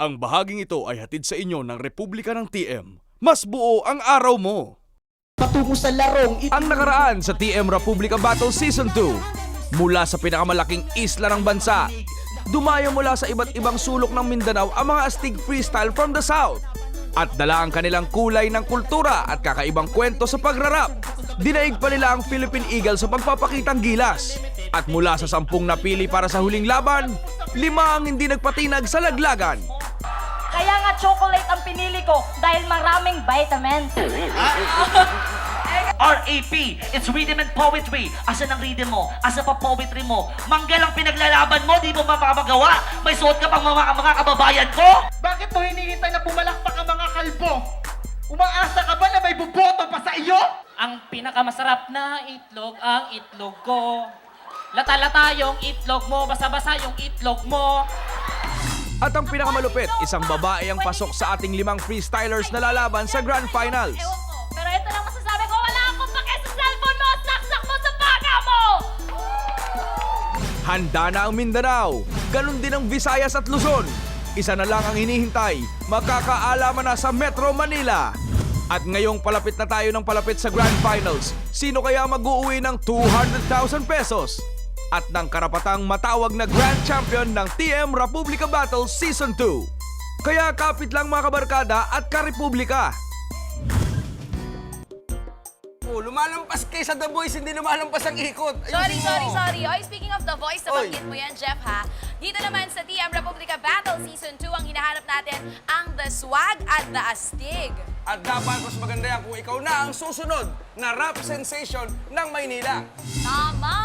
Ang bahaging ito ay hatid sa inyo ng Republika ng TM. Mas buo ang araw mo. Patungo sa larong Ang nakaraan sa TM Republika Battle Season 2. Mula sa pinakamalaking isla ng bansa, dumayo mula sa iba't ibang sulok ng Mindanao ang mga astig freestyle from the South. At dala ang kanilang kulay ng kultura at kakaibang kwento sa pagrarap. Dinaig pa nila ang Philippine Eagle sa pagpapakitang gilas. At mula sa 10 napili para sa huling laban, 5 ang hindi nagpatinag sa laglagan. Kaya nga chocolate ang pinili ko dahil maraming vitamins. RAP, it's rhythm and poetry. Asa ng rhythm mo? Asa pa poetry mo? Manggal ang pinaglalaban mo, di mo mapapagawa. May suot ka pang mga kababayan ko? Bakit mo hinihintay na pumalakpak ang mga kalbo? Umaasa ka ba na may buboto pa sa iyo? Ang pinakamasarap na itlog ang itlog ko. Lata-lata yung itlog mo, basa-basa yung itlog mo. At ang pinakamalupit, isang babae ang pasok sa ating 5 freestylers na lalaban sa Grand Finals. Ewan ko, pero ito lang masasabi ko, wala akong pake sa cellphone mo, saksak mo sa baka mo! Handa na ang Mindanao, ganun din ang Visayas at Luzon. Isa na lang ang hinihintay, makakaalaman na sa Metro Manila. At ngayong palapit na tayo ng palapit sa Grand Finals, sino kaya mag-uuwi ng 200,000 pesos? At ng karapatang matawag na Grand Champion ng TM Republika Battle Season 2. Kaya kapit lang mga kabarkada at karepublika. Lumalampas kay sa The Voice, hindi lumalampas ang ikot. Sorry. Oy, speaking of The Voice, nabanggit mo yan, Jeff, ha? Dito naman sa TM Republika Battle Season 2, ang hinahanap natin ang The Swag at The Astig. At dapat mas maganda yan kung ikaw na ang susunod na rap sensation ng Maynila. Tama!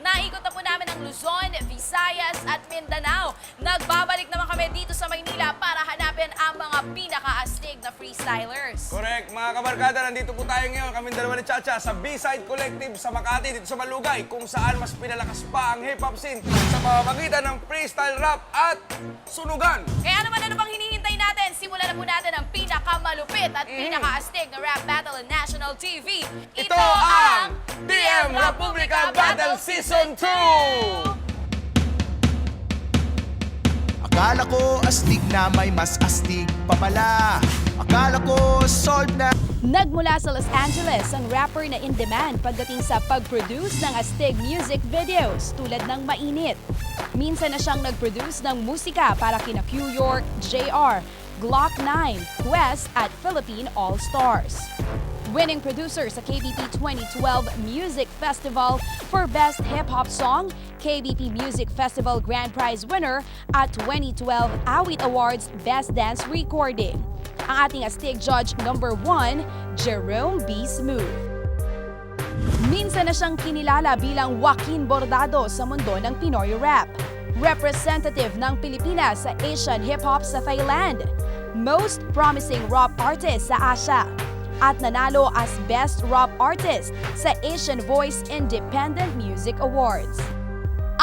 Naikot na po namin ang Luzon, Visayas at Mindanao. Nagbabalik naman kami dito sa Maynila para hanapin ang mga pinaka-astig na freestylers. Correct. Mga kabarkada, nandito po tayo ngayon, kaming dalawa ni Chacha, sa B-Side Collective sa Makati, dito sa Malugay, kung saan mas pinalakas pa ang hip-hop scene sa pamamagitan ng freestyle rap at sunugan. Kaya naman ano bang hinihintay natin? Simulan na po natin ang pinakamalupit at pinaka-astig na rap battle in national TV. Ito ang TM Republika Battle Season 2! Akala ko astig na may mas astig pa pala. Akala ko solved na. Nagmula sa Los Angeles ang rapper na in demand pagdating sa pag-produce ng astig music videos tulad ng Mainit. Minsan na siyang nag-produce ng musika para kina Q York, JR, Glock 9, Quest at Philippine All-Stars. Winning producer sa KBP 2012 Music Festival for Best Hip Hop Song, KBP Music Festival Grand Prize winner at 2012 Awit Awards Best Dance Recording. Ang ating astig judge number 1, Jerome B. Smooth. Minsan na siyang kinilala bilang Joaquin Bordado sa mundo ng Pinoy rap. Representative ng Pilipinas sa Asian Hip Hop sa Thailand. Most Promising Rap Artist sa Asia. At nanalo as Best Rap Artist sa Asian Voice Independent Music Awards.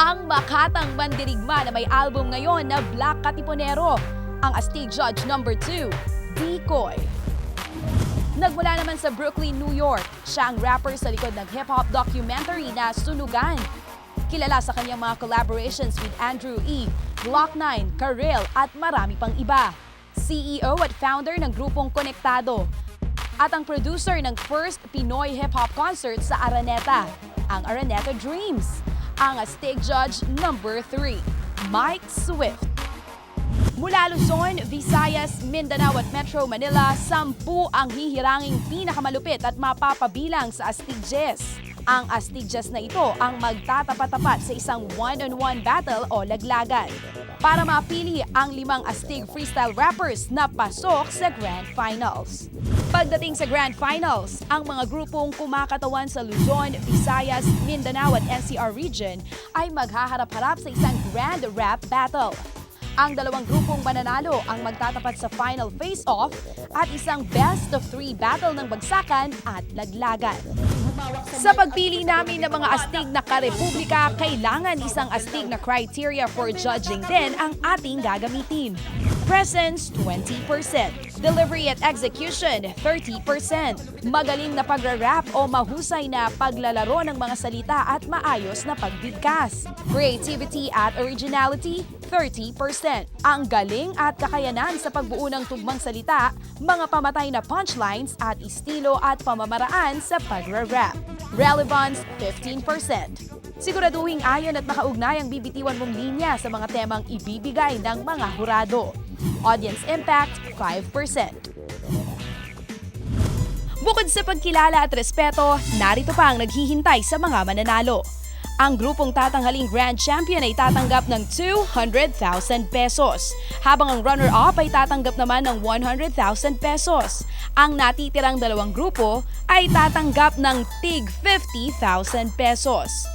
Ang makatang mandirigma na may album ngayon na Black Katipunero, ang astig judge number 2, Decoy. Nagmula naman sa Brooklyn, New York, siya ang rapper sa likod ng hip-hop documentary na Sunugan. Kilala sa kanyang mga collaborations with Andrew E., Glock 9, Karel at marami pang iba. CEO at founder ng grupong Konektado. At ang producer ng first Pinoy hip-hop concert sa Araneta, ang Araneta Dreams. Ang astig judge number 3, Mike Swift. Mula Luzon, Visayas, Mindanao at Metro Manila, 10 ang hihiranging pinakamalupit at mapapabilang sa astig jazz. Ang astig jazz na ito ang magtatapat-tapat sa isang one-on-one battle o laglagan para mapili ang 5 astig freestyle rappers na pasok sa Grand Finals. Pagdating sa Grand Finals, ang mga grupong kumakatawan sa Luzon, Visayas, Mindanao at NCR region ay maghaharap-harap sa isang grand rap battle. Ang dalawang grupong mananalo ang magtatapat sa final face-off at isang best of 3 battle ng bagsakan at laglagan. Sa pagpili namin ng mga astig na karepublika, kailangan isang astig na criteria for judging din ang ating gagamitin. Presence, 20%. Delivery at execution, 30%. Magaling na pagra-rap o mahusay na paglalaro ng mga salita at maayos na pagbigkas. Creativity at originality, 30%. Ang galing at kakayanan sa pagbuo ng tugmang salita, mga pamatay na punchlines at estilo at pamamaraan sa pagra-rap. Relevance, 15%. Siguraduhing ayon at makaugnay ang bibitiwan mong linya sa mga temang ibibigay ng mga hurado. Audience impact, 5%. Bukod sa pagkilala at respeto, narito pa ang naghihintay sa mga mananalo. Ang grupong tatanghaling Grand Champion ay tatanggap ng 200,000 pesos, habang ang runner-up ay tatanggap naman ng 100,000 pesos. Ang natitirang dalawang grupo ay tatanggap ng tig 50,000 pesos.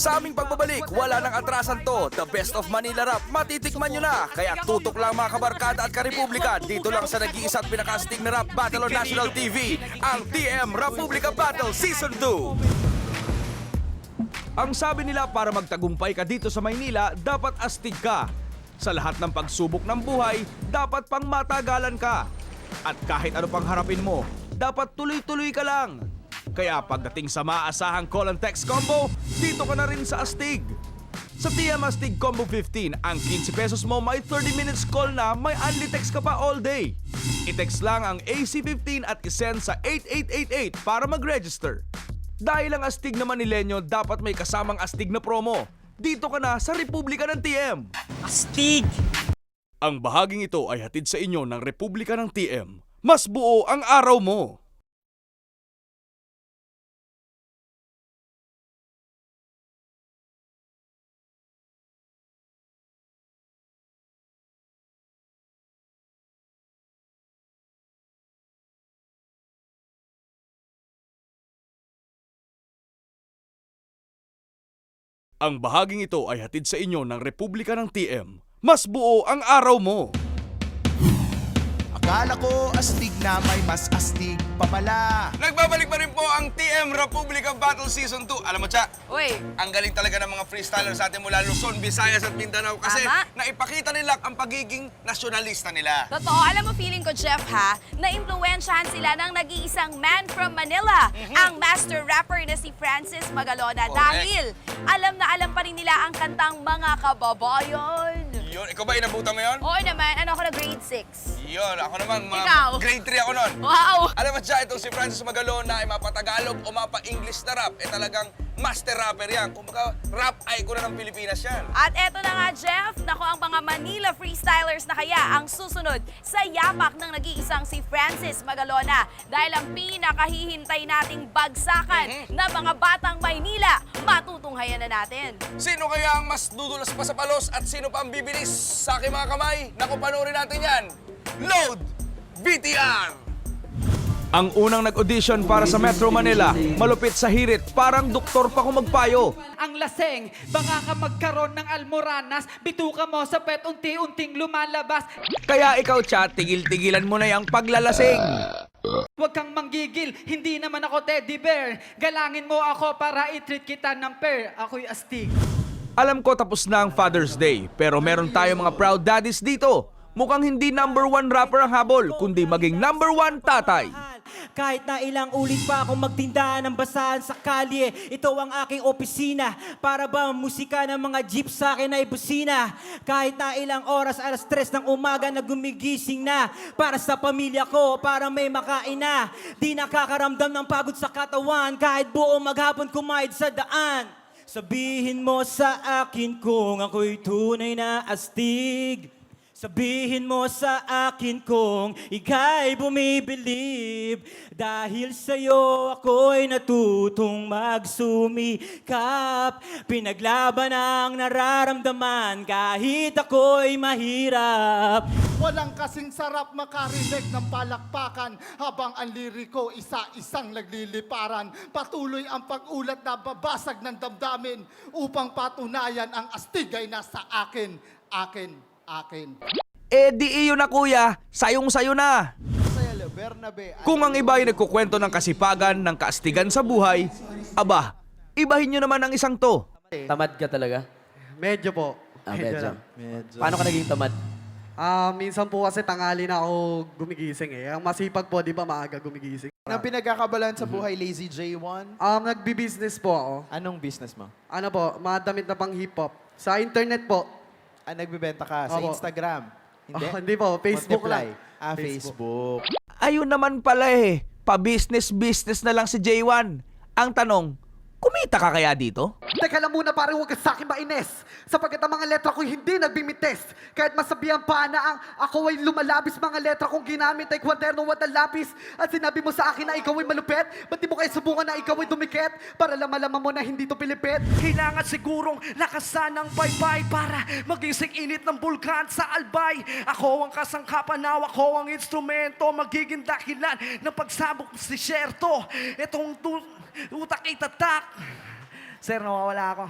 Sa aming pagbabalik, wala nang atrasan to. The best of Manila Rap, matitikman nyo na. Kaya tutok lang mga kabarkada at karepublika. Dito lang sa nag-iisa at pinakastig na rap battle on National TV, ang TM Republica Battle Season 2. Ang sabi nila para magtagumpay ka dito sa Maynila, dapat astig ka. Sa lahat ng pagsubok ng buhay, dapat pang matagalan ka. At kahit ano pang harapin mo, dapat tuloy-tuloy ka lang. Kaya pagdating sa maasahang call and text combo, dito ka na rin sa Astig. Sa TM Astig Combo 15, ang 15 pesos mo may 30 minutes call na, may unli text ka pa all day. I-text lang ang AC15 at isend sa 8888 para mag-register. Dahil ang Astig na Manilenyo, dapat may kasamang Astig na promo. Dito ka na sa Republika ng TM. Astig! Ang bahaging ito ay hatid sa inyo ng Republika ng TM. Mas buo ang araw mo. Ang bahaging ito ay hatid sa inyo ng Republika ng TM. Mas buo ang araw mo. Akala ko astig na may mas astig pa pala. Nagbabalik pa rin po ang TM Republica Battle Season 2. Alam mo, Cha, Uy, ang galing talaga ng mga freestylers sa atin mula Luzon, Visayas at Mindanao kasi Tama. naipakita nila ang pagiging nasyonalista nila. totoo. Alam mo, feeling ko, Jeff, ha, na-impluwensyahan sila ng nag-iisang man from Manila, ang master rapper na si Francis Magalona. Correct. Dahil alam na alam pa rin nila ang kantang Mga Kababayan. Yun, ikaw ba inabutan mo yun? Oo naman, ano ako na grade 6. Yun, ako naman, Ikaw? grade 3 ako nun. Wow! Alam mo, Cha, itong si Francis Magalona ay mapa-Tagalog o mapa-English na rap. Talagang master rapper yan. Kumbaga, rap icon na ng Pilipinas yan. At eto na nga, Jeff, nako ang mga Manila freestylers na kaya ang susunod sa yapak ng nag-iisang si Francis Magalona. Dahil ang pinakahihintay nating bagsakan na mga batang Maynila, matutunghayan na natin. Sino kaya ang mas dudulas pa sa palos at sino pa ang bibilis sa aking mga kamay? Naku, panoorin natin yan. Load VTR! Ang unang nag-audition para sa Metro Manila, malupit sa hirit, parang doktor pa kung magpayo. Ang laseng, baka ka magkaroon ng almoranas, bituka mo sa pet unti-unting lumalabas. Kaya ikaw, Cha, tigil-tigilan mo na yung paglalasing. Huwag kang manggigil, hindi naman ako teddy bear. Galangin mo ako para i-treat kita ng pair. Ako'y astig. Alam ko tapos na ang Father's Day, pero meron tayong mga proud daddies dito. Mukhang hindi #1 rapper ang habol, kundi maging #1 tatay. Kahit na ilang ulit pa akong magtinda ng basahan sa kalye, ito ang aking opisina. Para ba musika ng mga jeep sa akin ay busina? Kahit na ilang oras, 3:00 ng umaga na gumigising na. Para sa pamilya ko, para may makain na. Di nakakaramdam ng pagod sa katawan, kahit buo maghapon kumaid sa daan. Sabihin mo sa akin kung ako'y tunay na astig. Sabihin mo sa akin kung ika'y bumibilib. Dahil sa'yo ako'y natutong magsumikap. Pinaglaban ang nararamdaman kahit ako'y mahirap. Walang kasing sarap makarinig ng palakpakan habang ang liriko isa-isang nagliliparan. Patuloy ang pag-ulat na babasag ng damdamin upang patunayan ang astig ay nasa akin, akin. Eh di iyo na kuya, sayong-sayo na. Kung ang iba ay nagkukwento ng kasipagan, ng kaastigan sa buhay, aba, ibahin nyo naman ang isang to. Tamad ka talaga? Medyo po. Medyo. Medyo. Paano ka naging tamad? Minsan po kasi tanghali na ako gumigising eh. Ang masipag po, di ba maaga gumigising? Anong pinagkakabalan sa buhay, Lazy J1? Nagbi-business po ako. Anong business mo? Ano po, mga damit na pang hip-hop. Sa internet po. nagbebenta ka sa Opo. Instagram. Hindi? Hindi po, Facebook Multiply. lang. Facebook. Ayun naman pala eh, pa-business-business na lang si J1. Ang tanong, kumita ka kaya dito? Teka lang muna pare, huwag ka sa akin mainis. Sapagkat ang mga letra ko hindi nagbimites. Kahit masabihan pa na ako ay lumalabis, mga letra kong ginamit ay kwaderno at ang lapis. At sinabi mo sa akin na ikaw ay malupet. Ba't di mo kayo subukan na ikaw ay dumikit? Para malaman mo na hindi to pilipit. Kailangan sigurong lakasan ng baybay para magising init ng bulkan sa albay. Ako ang kasangkapan, ako ang instrumento, magiging dakilan ng pagsabog si Sherto. Itong utak itatak. Sir, nawawala ako.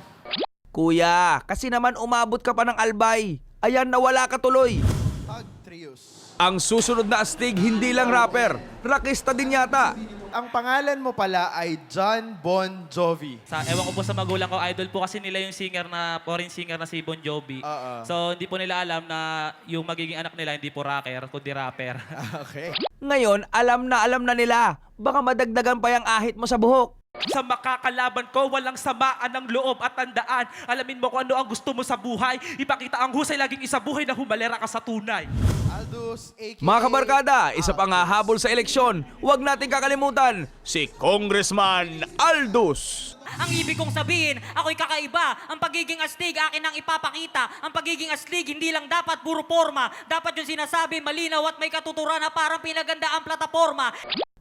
Kuya, kasi naman umabot ka pa ng albay. Ayan, nawala ka tuloy. Tag Trios. Ang susunod na astig, hindi lang rapper, rockista din yata. Ang pangalan mo pala ay John Bon Jovi. Ewan ko po sa magulang ko, idol po kasi nila yung foreign singer na si Bon Jovi. So hindi po nila alam na yung magiging anak nila hindi po rocker, kundi rapper. Okay. Ngayon, alam na nila. Baka madagdagan pa yung ahit mo sa buhok. Sa makakalaban ko, walang samaan ng loob at tandaan. Alamin mo kung ano ang gusto mo sa buhay. Ipakita ang husay laging isa buhay na humalera ka sa tunay. Aldous, a.k.a. Mga kabarkada, isa pang hahabol sa eleksyon. Huwag natin kakalimutan, si Congressman Aldous. Ang ibig kong sabihin, ako'y kakaiba. Ang pagiging astig, akin ang ipapakita. Ang pagiging astig, hindi lang dapat puro forma. Dapat yung sinasabi, malinaw at may katuturan na parang pinaganda ang plataforma.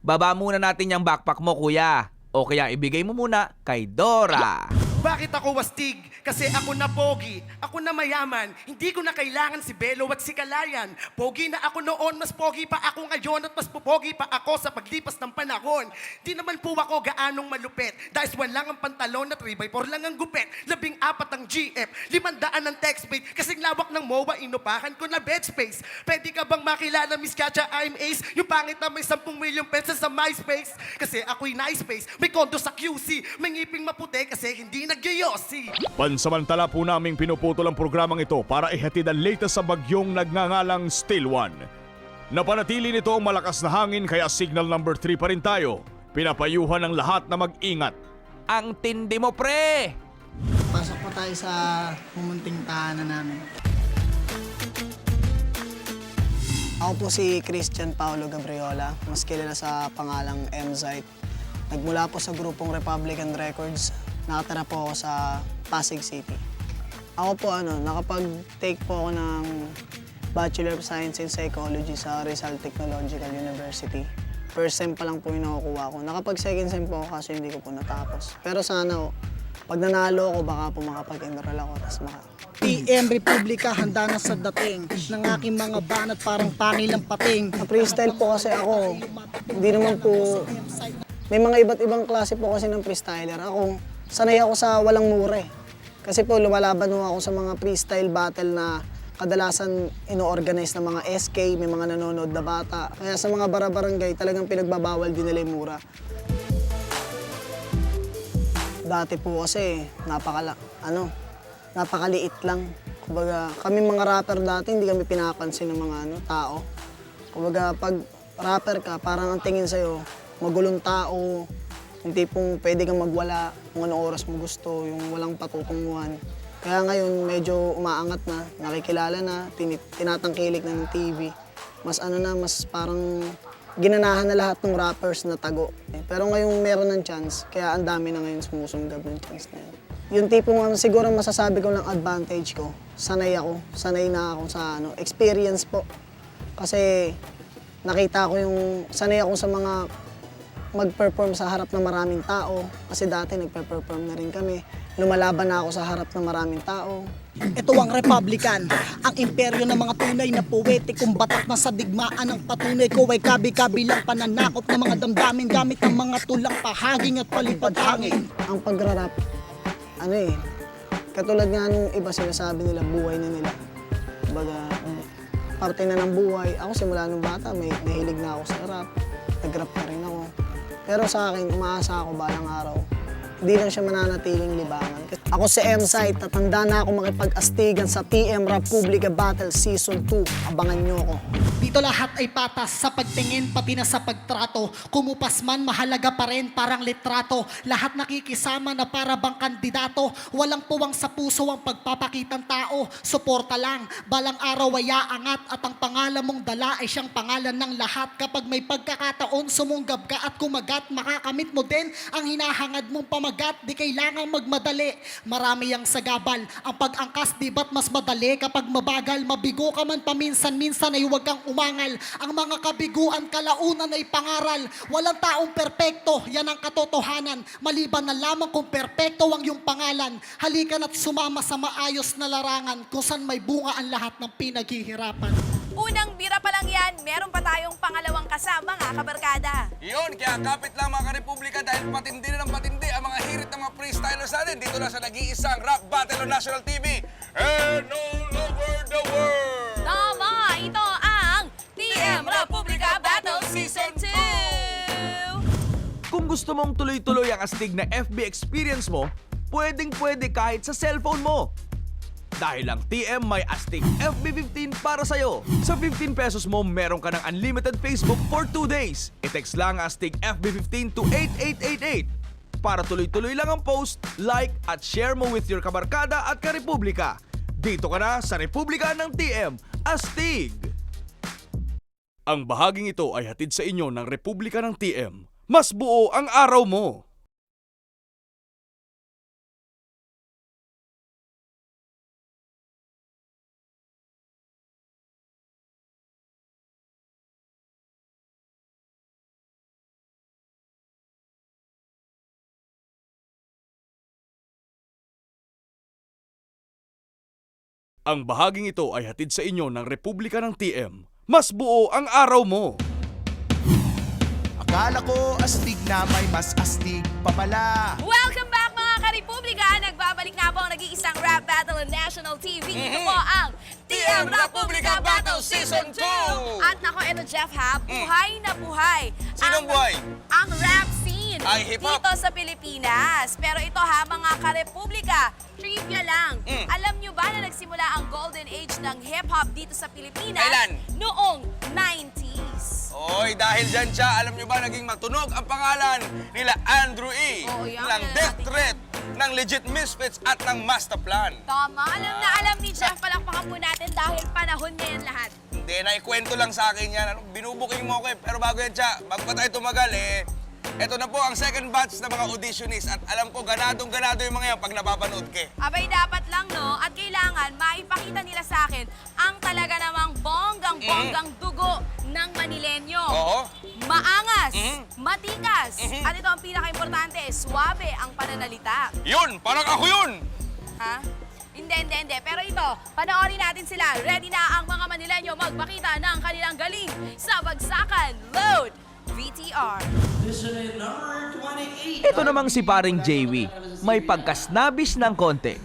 Baba muna natin yung backpack mo, kuya. O kaya ibigay mo muna kay Dora. Bakit ako wastig? Kasi ako na pogi, ako na mayaman. Hindi ko na kailangan si Belo at si Kalayan. Pogi na ako noon, mas pogi pa ako ngayon at mas pogi pa ako sa paglipas ng panahon. Di naman po ako gaanong malupit. Dahil lang ang pantalon at 3x4 lang ang gupit. 14 ang GF, 500 ang text page. Kasing lawak ng MOA, inupahan ko na bed space. Pwede ka bang makilala, Miss Katya, I'm Ace? Yung pangit na may 10 million pesos sa MySpace. Kasi ako'y nice face, may kondo sa QC. May ngiping maputi kasi hindi nagyoyosi. Pansamantala po naming pinuputol ang programang ito para ihatid ang latest sa bagyong nagngangalang Still One. Napanatili nito ang malakas na hangin kaya signal number 3 pa rin tayo. Pinapayuhan ng lahat na mag-ingat. Ang tindi mo, pre! Pasok po tayo sa pumunting tahanan namin. Ako po si Christian Paulo Gabriola, mas kilala sa pangalang M-Zite. Nagmula po sa grupong Republican Records. Nakatira po ako sa Pasig City. Ako po nakapag-take po ako ng Bachelor of Science in Psychology sa Rizal Technological University. First sem pa lang po yung nakukuha ko. Nakapag-second sem po ako kasi hindi ko po natapos. Pero sana pag nanalo ako, baka po makapag-enroll ako. PM Republika, handa na sa dating ng aking mga banat parang pangilang pating. Freestyle po kasi ako. Hindi naman po... May mga iba't ibang klase po kasi ng freestyler. Ako, sanay ako sa walang mure. Kasi po lumalaban ako sa mga freestyle battle na kadalasan ino-organize ng mga SK, may mga nanonood na bata. Kaya sa mga bara-barangay, talagang pinagbabawal din nila yung mura. Dati po kasi, napakaliit lang. Kumbaga, kami mga rapper dati, hindi kami pinapansin ng mga tao. Kumbaga, pag rapper ka, parang ang tingin sa'yo, magulong tao, yung tipong pwede kang magwala kung anong oras mo gusto, yung walang patutunguhan. Kaya ngayon medyo umaangat na, nakikilala na, tinatangkilik na ng TV. Mas mas parang ginanahan na lahat ng rappers na tago. Pero ngayon meron ng chance, kaya ang dami na ngayon sumusunggab ng chance na yun. Yung tipong siguro masasabi ko lang advantage ko, sanay na ako sa experience po. Kasi nakita ko sanay ako sa mga mag-perform sa harap ng maraming tao. Kasi dati nagpe-perform na rin kami. Lumalaban na ako sa harap ng maraming tao. Ito ang Republican, ang imperyo ng mga tunay na poetikong batak na sa digmaan ng patunay ko ay kabi-kabilang pananakop ng mga damdamin gamit ng mga tulang pahaging at palipad hangin. Ang pagrarap, katulad nga nung iba sinasabi nila, buhay na nila. Baga, parte na ng buhay. Ako simula nung bata, may nahilig na ako sa rap. Nag-rap na rin ako. Pero sa akin, umaasa ako balang araw. Hindi lang siya mananatiling libangan. Ako si M-Site, tatanda na ako makipag-astigan sa TM Republica Battle Season 2. Abangan nyo ako. Dito lahat ay patas sa pagtingin pati na sa pagtrato. Kumupas man mahalaga pa rin parang litrato. Lahat nakikisama na para bang kandidato. Walang puwang sa puso ang pagpapakitang tao. Suporta lang, balang araw ay aangat. At ang pangalan mong dala ay siyang pangalan ng lahat. Kapag may pagkakataon sumunggab ka at kumagat, makakamit mo din ang hinahangad mong pamagat. Di kailangang magmadali. Marami ang sagabal. Ang pag-angkas di ba't mas madali kapag mabagal? Mabigo ka man paminsan-minsan ay huwag kang umangal. Ang mga kabiguan kalaunan ay pangaral. Walang taong perpekto, yan ang katotohanan. Maliban na lamang kung perpekto ang iyong pangalan. Halika na't sumama sa maayos na larangan kung saan may bunga ang lahat ng pinaghihirapan. Unang bira pa lang yan, meron pa tayong pangalawang kasama nga, kabarkada. Yun, kaya kapit lang mga ka-Republika dahil patindi na ng patindi ang mga hirit ng mga freestylers natin dito na sa nag-iisang rap battle on National TV and all over the world! Tama, ito ang TM Republica Battle Season 2! Kung gusto mong tuloy-tuloy ang astig na FB experience mo, pwedeng-pwede kahit sa cellphone mo. Dahil ang TM may astig FB15 para sa'yo. Sa 15 pesos mo, meron ka ng unlimited Facebook for 2 days. I-text lang ang astig FB15 to 8888 para tuloy-tuloy lang ang post, like at share mo with your kabarkada at ka-Republika. Dito ka na sa Republika ng TM, Astig! Ang bahaging ito ay hatid sa inyo ng Republika ng TM. Mas buo ang araw mo! Ang bahaging ito ay hatid sa inyo ng Republika ng TM. Mas buo ang araw mo! Akala ko astig na may mas astig pa pala. Welcome back mga ka-Republika! Nagbabalik nga po ang nag-iisang rap battle on National TV. Ito po ang TM Republica Battle Season 2! At nako, eto Jeff ha, buhay na buhay. Sinong buhay? Ang rap scene Ay, hip-hop. dito sa Pilipinas. Pero ito ha, mga ka-Republika, trivia lang. Alam nyo ba na nagsimula ang golden age ng hip-hop dito sa Pilipinas? Kailan? Noong 90s. Oy, dahil dyan siya, alam nyo ba naging matunog ang pangalan nila Andrew E. Oo, yan. ng Death Threat, ng Legit Misfits at ng Masterplan. Tama, alam ni Jeff. Palakpakan po natin dahil panahon niya yan lahat. Hindi, naikwento lang sa akin yan. Ano, binubuking mo ko eh. Pero bago yan siya, bago pa tayo tumagal eh, eto na po ang second batch na mga auditionist at alam ko ganadong-ganado yung mga yan pag napapanood ka. Abay, dapat lang, no? At kailangan maipakita nila sa akin ang talaga namang bonggang-bonggang dugo ng Manilenyo. Oo. Maangas, matikas, at ito ang pinaka-importante, suwabe ang pananalita. Yun! Parang ako yun! Ha? Hindi. Pero ito, panoorin natin sila. Ready na ang mga Manilenyo magpakita ng kanilang galing sa Bagsakan Load VTR. Ito namang si paring JV. May pagkasnabis ng konti.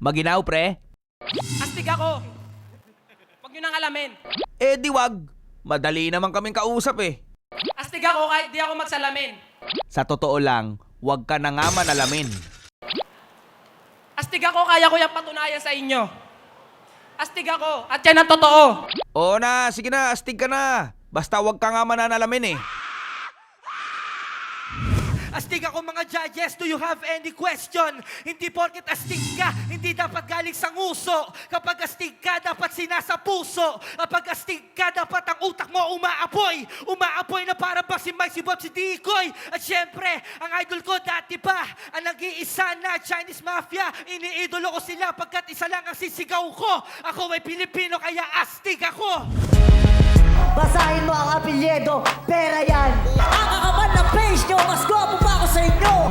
Maginaw, pre? Astig ako. Huwag nyo nang alamin. Eh, di wag. Madali naman kaming kausap eh. Astig ako kahit di ako magsalamin. Sa totoo lang, wag ka na nga manalamin. Astig ako, kaya ko yung patunayan sa inyo. Astig ako, at yan ang totoo. Oo na, sige na, astig ka na. Basta wag ka nga mananalamin eh. Astig ako mga judges, do you have any question? Hindi porket astig ka, hindi dapat galing sa nguso. Kapag astig ka, dapat sinasa puso. Kapag astig ka, dapat ang utak mo umaapoy. Umaapoy na para ba si Mike, si Bob, si Dikoy. At syempre, ang idol ko dati pa, ang nag-iisa na Chinese Mafia. Iniidolo ko sila pagkat isa lang ang sisigaw ko. Ako ay Pilipino, kaya astig ako. Basahin mo ang apelyido, pera yan. Ang kakapal na page nyo, mas gwapo pa ako sa inyo.